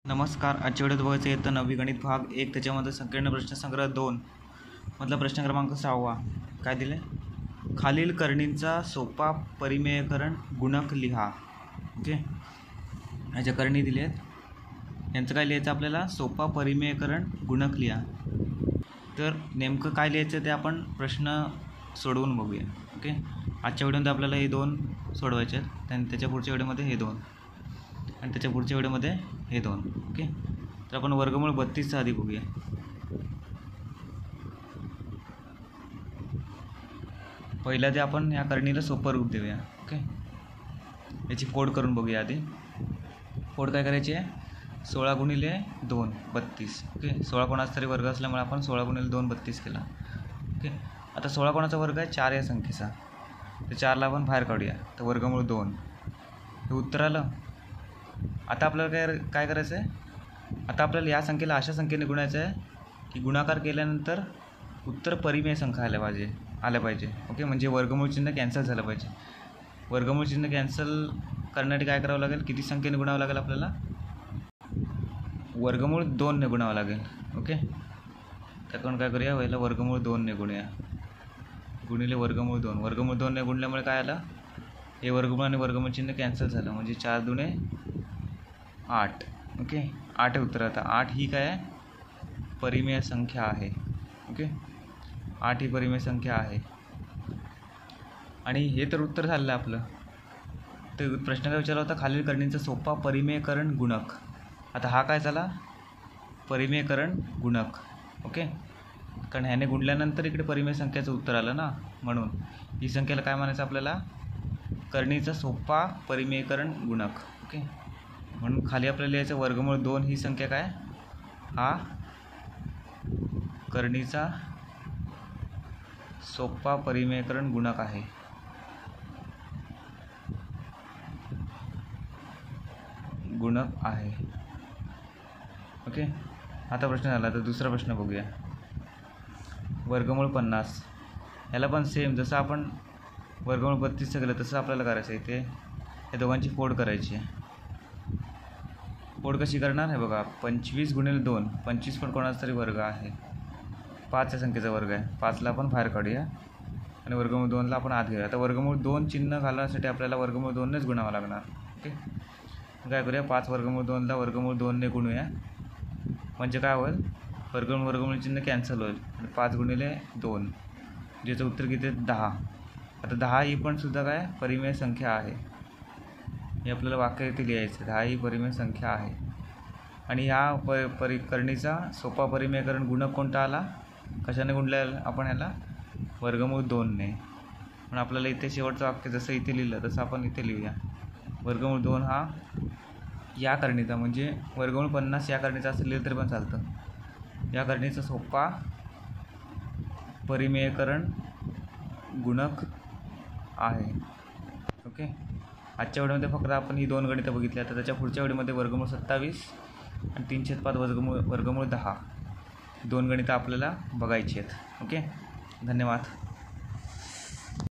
नमस्कार. आजच्या व्हिडिओत बघायचं येतं 9वी गणित भाग 1, त्याच्यामध्ये संकीर्ण प्रश्नसंग्रह 2 मधला प्रश्न क्रमांक 6. काय दिले? खालील करणींचा सोपा परिमेयकरण गुणक लिहा. ओके, ह्याच्या करणी दिली आहेत, यांचं काय लिहायचं आपल्याला? सोपा परिमेयकरण गुणक लिहा. तर नेमकं काय लिहायचं ते आपण प्रश्न सोडवून बघूया. ओके, आजच्या व्हिडिओमध्ये आपल्याला हे 2 सोडवायचे आहेत, आणि त्याच्या पुढच्या व्हिडिओमध्ये हे 2, आणि त्याच्या पुढच्या व्हिडिओमध्ये हे 2. ओके, तर आपण वर्गमूळ 32चा आधी बघूया. पहिला ते आपण या करणीला सोपं रूप देऊया. ओके, याची फोड करून बघूया आधी. फोड काय करायची आहे? 16 गुणिले 2 32. ओके, 16 कोणाचा तरी वर्ग असल्यामुळे आपण 16 गुणिले 2 32 केला. ओके, आता 16 कोणाचा वर्ग आहे? 4 या संख्येचा. तर 4ला आपण बाहेर काढूया, तर वर्गमूळ 2 हे उत्तर आलं. आता आपल्याला काय करायचं आहे? आता आपल्याला या संख्येला अशा संख्येने गुणायचं आहे की गुणाकार केल्यानंतर उत्तर परिमेय संख्या आल्या पाहिजे. ओके, म्हणजे वर्गमूळ चिन्ह कॅन्सल झालं पाहिजे. वर्गमूळ चिन्ह कॅन्सल करण्यासाठी काय करावं लागेल? किती संख्येने गुणावं लागेल आपल्याला? वर्गमूळ 2ने गुणावं लागेल. ओके, त्याकडून काय करूया? पहिला वर्गमूळ 2ने गुणूया. गुणिले वर्गमूळ 2. वर्गमूळ 2ने गुणल्यामुळे काय आलं? हे वर्गमूळ आणि वर्गमूळ चिन्ह कॅन्सल झालं, म्हणजे 4 दुणे 8. ओके, 8 उत्तर. आता 8 ही काय आहे? परिमेय संख्या आहे. ओके, 8 ही परिमेय संख्या आहे. आणि हे तर उत्तर झालं आपलं. तर प्रश्न काय विचारला होता? खालील करणींचा सोपा परिमेयकरण गुणक. आता हा काय झाला? परिमेयकरण गुणक. ओके, कारण ह्याने गुणल्यानंतर इकडे परिमेय संख्याचं उत्तर आलं ना, म्हणून ही संख्येला काय म्हणायचं आपल्याला? करणीचा सोपा परिमेयकरण गुणक. ओके, म्हणून खाली आपल्याला लिहायचं वर्गमूळ 2 ही संख्या काय? हा करणीचा सोपा परिमेयकरण गुणक आहे. ओके, आता प्रश्न झाला. तर दुसरा प्रश्न बघूया. वर्गमूळ 50. याला पण सेम जसं आपण वर्गमूळ 32चं केलं तसं आपल्याला करायचं आहे. ते या दोघांची फोड करायची आहे. फोड कशी करणार? हे बघा, 25 गुणिले 2. 25 पण कोणाचा तरी वर्ग आहे, 5 या संख्येचा वर्ग आहे. 5ला आपण बाहेर काढूया आणि वर्गमूळ 2ला आपण आत घेऊया. आता वर्गमूळ 2 चिन्ह घालण्यासाठी आपल्याला वर्गमूळ 2नेच गुणावं लागणार. ओके, काय करूया? 5 वर्गमूळ 2ला वर्गमूळ 2ने गुणूया, म्हणजे काय होईल? वर्गमूळ चिन्ह कॅन्सल होईल. आणि 5 गुणिले 2, ज्याचं उत्तर किती? 10. आता 10 ही पण सुद्धा काय? परिमेय संख्या आहे. हे आपल्याला वाक्य इथे लिहायचं. 10 ही परिमेय संख्या आहे. आणि ह्या करणीचा सोपा परिमेयकरण गुणक कोणता आला? कशाने गुणल्या आपण ह्याला? वर्गमूळ 2ने. म्हणून आपल्याला इथे शेवटचं वाक्य जसं इथे लिहिलं तसं आपण इथे लिहूया. वर्गमूळ 2 हा या करणीचा, म्हणजे वर्गमूळ 50 या करणीचा असं लिहिलं तरी पण चालतं. या करणीचा सोपा परिमेयकरण गुणक आहे. ओके, आजच्या व्हिडिओमध्ये फक्त आपण ही 2 गणितं बघितली. आता त्याच्या पुढच्या व्हिडिओमध्ये वर्गमूळ 27 आणि 3/5 वर्गमूळ 10 2 गणितं आपल्याला बघायची आहेत. ओके, धन्यवाद.